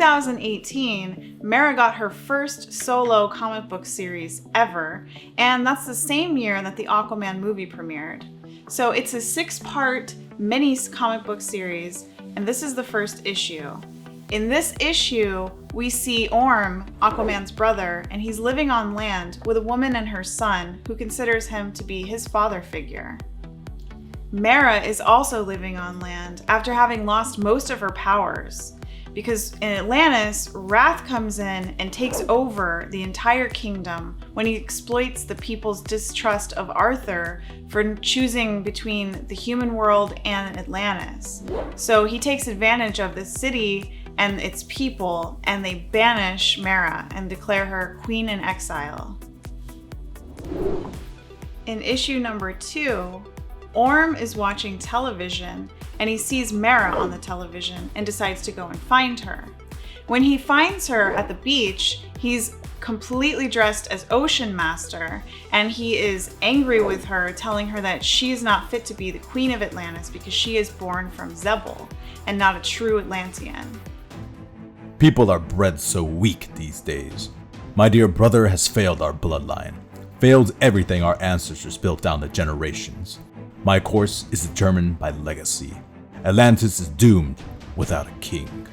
2018, Mera got her first solo comic book series ever, and that's the same year that the Aquaman movie premiered. So it's a 6-part mini comic book series, and this is the first issue. In this issue, we see Orm, Aquaman's brother, and he's living on land with a woman and her son who considers him to be his father figure. Mera is also living on land after having lost most of her powers, because in Atlantis, Wrath comes in and takes over the entire kingdom when he exploits the people's distrust of Arthur for choosing between the human world and Atlantis. So he takes advantage of the city and its people, and they banish Mera and declare her queen in exile. In issue number 2, Orm is watching television and he sees Mera on the television and decides to go and find her. When he finds her at the beach, he's completely dressed as Ocean Master, and he is angry with her, telling her that she is not fit to be the Queen of Atlantis because she is born from Zebul and not a true Atlantean. People are bred so weak these days. My dear brother has failed our bloodline, failed everything our ancestors built down the generations. My course is determined by legacy. Atlantis is doomed without a king.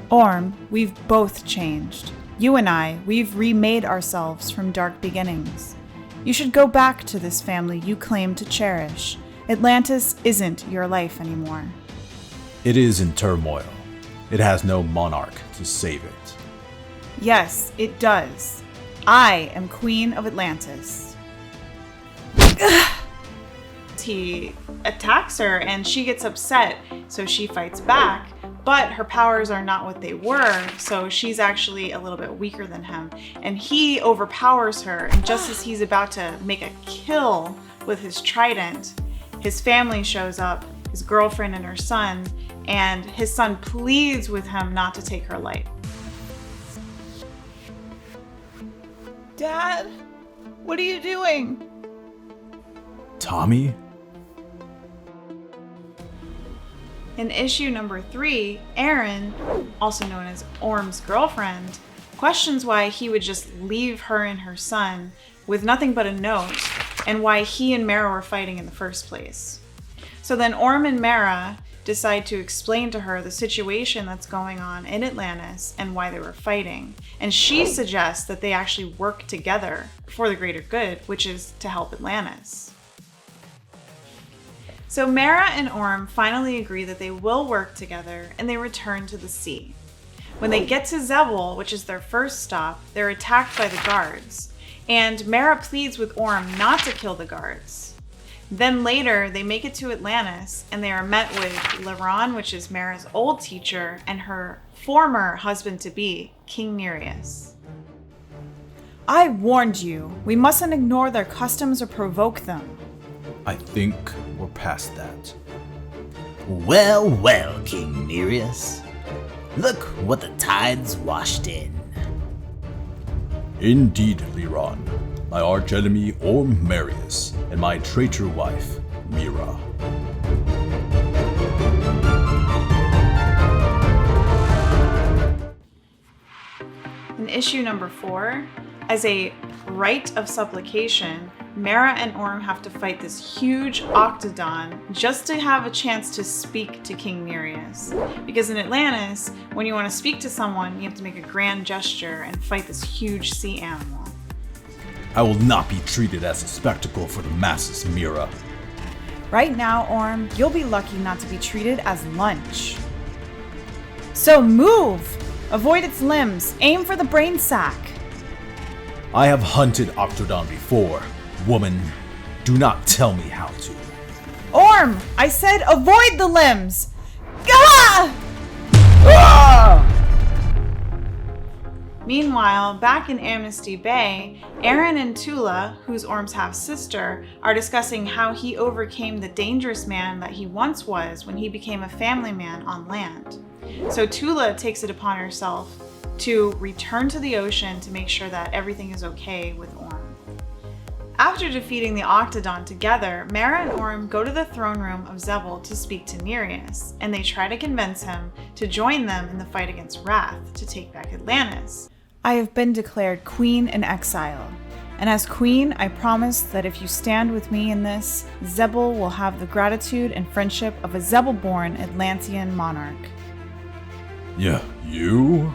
Orm, we've both changed. You and I, we've remade ourselves from dark beginnings. You should go back to this family you claim to cherish. Atlantis isn't your life anymore. It is in turmoil. It has no monarch to save it. Yes, it does. I am Queen of Atlantis. He attacks her and she gets upset, so she fights back, but her powers are not what they were, so she's actually a little bit weaker than him. And he overpowers her, and just as he's about to make a kill with his trident, his family shows up, his girlfriend and her son, and his son pleads with him not to take her life. Dad, what are you doing? Tommy? In issue number 3, Erin, also known as Orm's girlfriend, questions why he would just leave her and her son with nothing but a note, and why he and Mera were fighting in the first place. So then Orm and Mera decide to explain to her the situation that's going on in Atlantis and why they were fighting. And she suggests that they actually work together for the greater good, which is to help Atlantis. So Mera and Orm finally agree that they will work together, and they return to the sea. When they get to Zebul, which is their first stop, they're attacked by the guards, and Mera pleads with Orm not to kill the guards. Then later, they make it to Atlantis, and they are met with Laron, which is Mera's old teacher, and her former husband-to-be, King Nereus. I warned you. We mustn't ignore their customs or provoke them. I think we're past that. Well, well, King Nereus. Look what the tides washed in. Indeed, Liron. My archenemy Orm Marius, and my traitor wife, Mera. In issue number 4, as a rite of supplication, Mera and Orm have to fight this huge octodon just to have a chance to speak to King Nereus. Because in Atlantis, when you want to speak to someone, you have to make a grand gesture and fight this huge sea animal. I will not be treated as a spectacle for the masses, Mera. Right now, Orm, you'll be lucky not to be treated as lunch. So move! Avoid its limbs. Aim for the brain sac. I have hunted Octodon before. Woman, do not tell me how to. Orm! I said avoid the limbs! Gah! Ah! Meanwhile, back in Amnesty Bay, Aaron and Tula, who's Orm's half-sister, are discussing how he overcame the dangerous man that he once was when he became a family man on land. So Tula takes it upon herself to return to the ocean to make sure that everything is okay with Orm. After defeating the Octodon together, Mera and Orm go to the throne room of Zebul to speak to Nereus, and they try to convince him to join them in the fight against Wrath to take back Atlantis. I have been declared queen in exile, and as queen, I promise that if you stand with me in this, Zebul will have the gratitude and friendship of a Zebul-born Atlantean monarch. Yeah, you?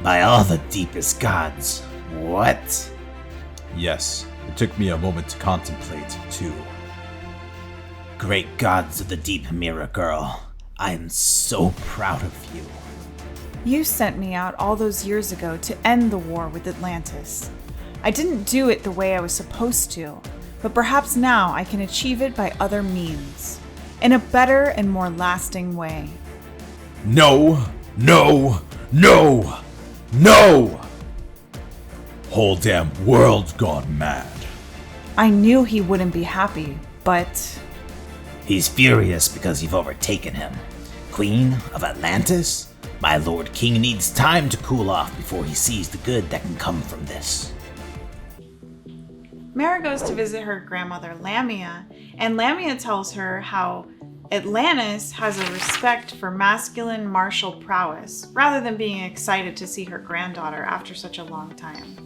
By all the deepest gods, what? Yes, it took me a moment to contemplate, too. Great gods of the deep, Mera girl. I am so proud of you. You sent me out all those years ago to end the war with Atlantis. I didn't do it the way I was supposed to, but perhaps now I can achieve it by other means, in a better and more lasting way. No! No! No! No! Whole damn world's gone mad. I knew he wouldn't be happy, but... He's furious because you've overtaken him. Queen of Atlantis? My Lord King needs time to cool off before he sees the good that can come from this. Mera goes to visit her grandmother Lamia, and Lamia tells her how Atlantis has a respect for masculine martial prowess, rather than being excited to see her granddaughter after such a long time.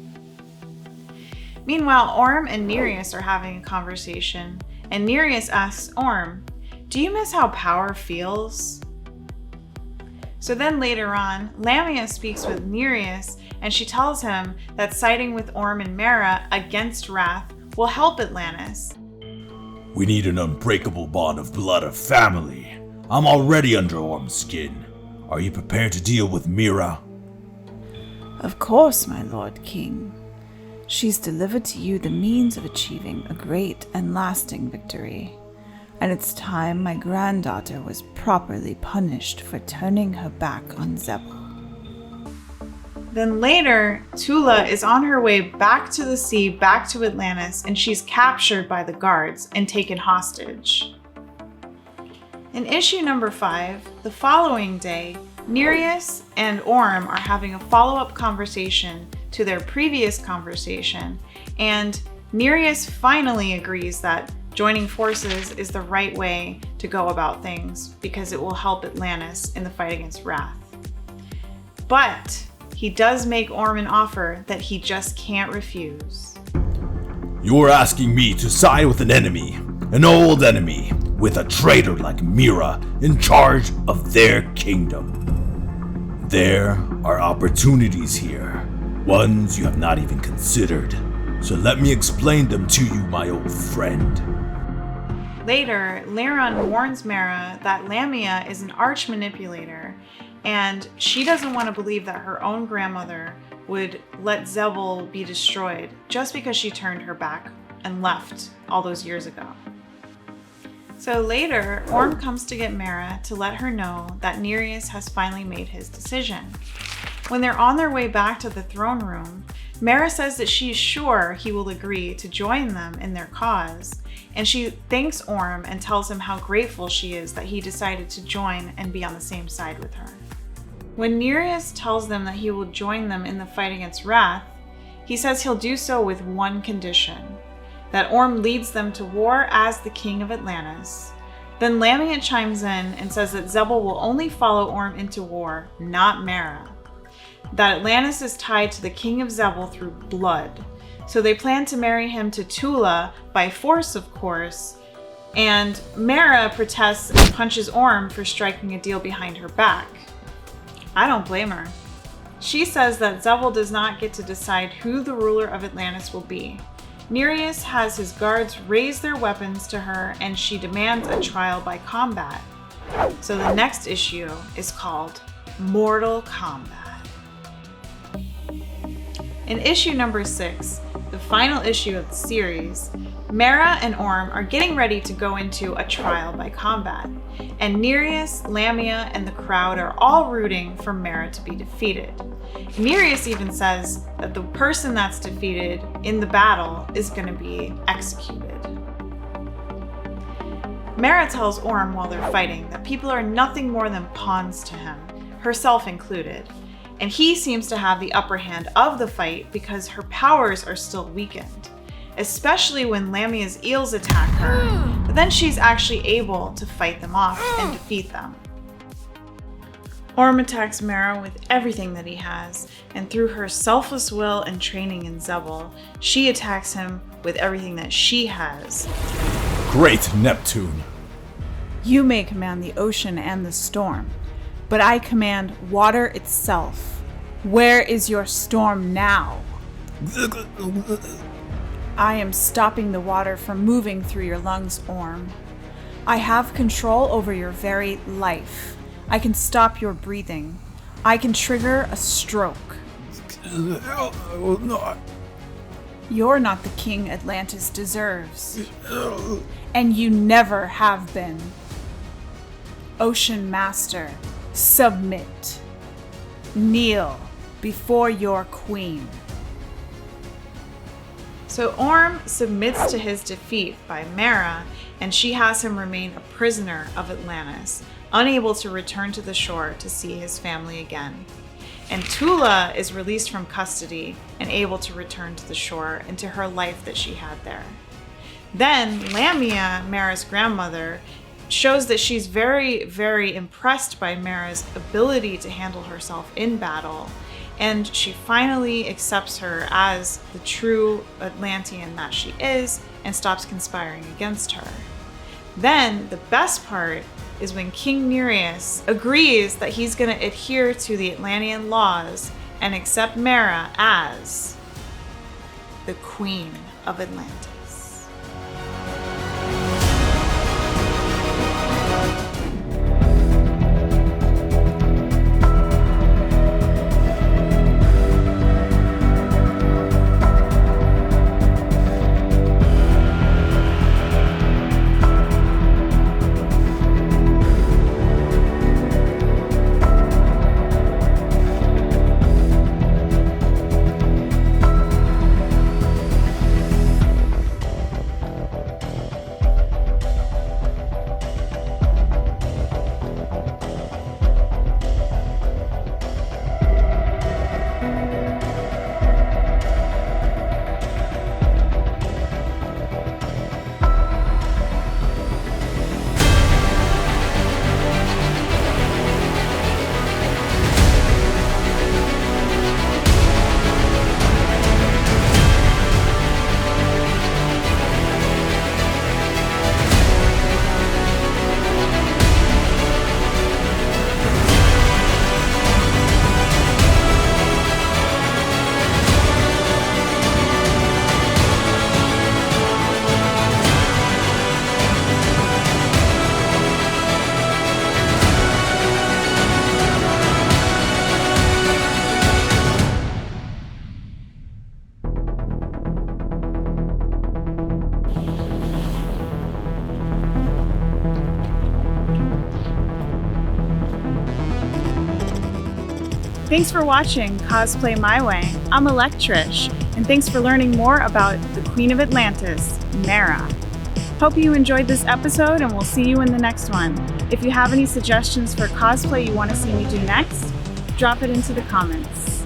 Meanwhile, Orm and Nereus are having a conversation, and Nereus asks Orm, "Do you miss how power feels?" So then later on, Lamia speaks with Nereus, and she tells him that siding with Orm and Mera against Wrath will help Atlantis. We need an unbreakable bond of blood of family. I'm already under Orm's skin. Are you prepared to deal with Mera? Of course, my Lord King. She's delivered to you the means of achieving a great and lasting victory. And it's time my granddaughter was properly punished for turning her back on Zebul. Then later, Tula is on her way back to the sea, back to Atlantis, and she's captured by the guards and taken hostage. In issue number 5, the following day, Nereus and Orm are having a follow-up conversation to their previous conversation, and Nereus finally agrees that joining forces is the right way to go about things because it will help Atlantis in the fight against Wrath. But he does make Orm an offer that he just can't refuse. You're asking me to side with an enemy, an old enemy, with a traitor like Mera in charge of their kingdom. There are opportunities here, ones you have not even considered. So let me explain them to you, my old friend. Later, Lyron warns Mera that Lamia is an arch manipulator, and she doesn't want to believe that her own grandmother would let Zebul be destroyed just because she turned her back and left all those years ago. So later, Orm comes to get Mera to let her know that Nereus has finally made his decision. When they're on their way back to the throne room, Mera says that she's sure he will agree to join them in their cause, and she thanks Orm and tells him how grateful she is that he decided to join and be on the same side with her. When Nereus tells them that he will join them in the fight against Wrath, he says he'll do so with one condition, that Orm leads them to war as the king of Atlantis. Then Lamia chimes in and says that Zebul will only follow Orm into war, not Mera. That Atlantis is tied to the king of Zebul through blood, so they plan to marry him to Tula by force, of course, and Mera protests and punches Orm for striking a deal behind her back. I don't blame her. She says that Zebul does not get to decide who the ruler of Atlantis will be. Nereus has his guards raise their weapons to her, and she demands a trial by combat. So the next issue is called Mortal Kombat. In issue number 6, the final issue of the series, Mera and Orm are getting ready to go into a trial by combat, and Nereus, Lamia, and the crowd are all rooting for Mera to be defeated. Nereus even says that the person that's defeated in the battle is going to be executed. Mera tells Orm while they're fighting that people are nothing more than pawns to him, herself included, and he seems to have the upper hand of the fight because her powers are still weakened. especially when Lamia's eels attack her, but then she's actually able to fight them off and defeat them. Orm attacks Mera with everything that he has, and through her selfless will and training in Zebul, she attacks him with everything that she has. Great Neptune! You may command the ocean and the storm, but I command water itself. Where is your storm now? I am stopping the water from moving through your lungs, Orm. I have control over your very life. I can stop your breathing. I can trigger a stroke. You're not the king Atlantis deserves. And you never have been. Ocean Master, submit. Kneel before your queen. So Orm submits to his defeat by Mera, and she has him remain a prisoner of Atlantis, unable to return to the shore to see his family again. And Tula is released from custody and able to return to the shore and to her life that she had there. Then Lamia, Mera's grandmother, shows that she's very, very impressed by Mera's ability to handle herself in battle, and she finally accepts her as the true Atlantean that she is and stops conspiring against her. Then the best part is when King Nereus agrees that he's going to adhere to the Atlantean laws and accept Mera as the Queen of Atlantis. Thanks for watching Cosplay My Way. I'm ElecTrish, and thanks for learning more about the Queen of Atlantis, Mera. Hope you enjoyed this episode, and we'll see you in the next one. If you have any suggestions for cosplay you want to see me do next, drop it into the comments.